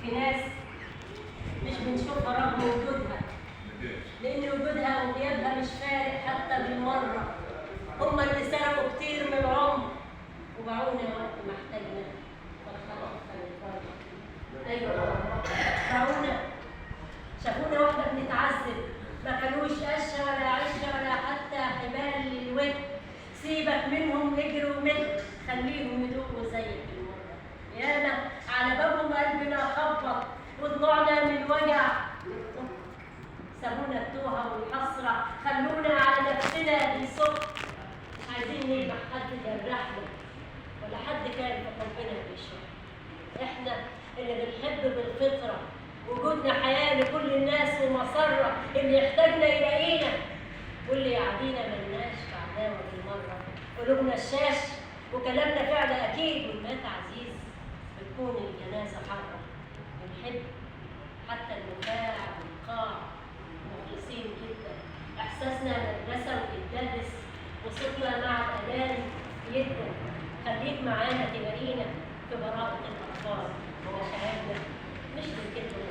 في ناس مش بنشوفها رغم وجودها، لأن وجودها وغيابها مش فارق حتى بالمرة. هما اللي سرقوا كتير من العمر وباعونا وقت ما احتاجنا. أيوة باعونا، شافونا واحنا بنتعذب، ما كانوش قشة ولا عشة ولا حتى حمال للود. سيبك منهم، اجري ومت، خليهم يدوقوا زيك المرة. ياما على بابهم قلبنا خبط وطلعنا من الوجع، سابونا التوهة والحسرة، خلونا على نفسنا بنصب. مش عايزين نلمح حد جرحنا ولا حد كان في قلبنا بيشوف. احنا اللي بنحب بالفطرة، وجودنا حياة لكل الناس ومسرة، اللي يحتاجنا يلاقينا واللي يعدينا ملناش في عداوة بالمرة. قلوبنا الشاش وكلامنا فعل أكيد، والمات عزيز بتكون الجنازة حرة. بنحب حتى النخاع والقاع، مخلصين جدا. إحساسنا مدرسة وبيتدرس، وصوتنا مع الأذان جدا. خليك معانا تلاقينا في براءة الأطفال ومشاعرنا، مش بالكلمة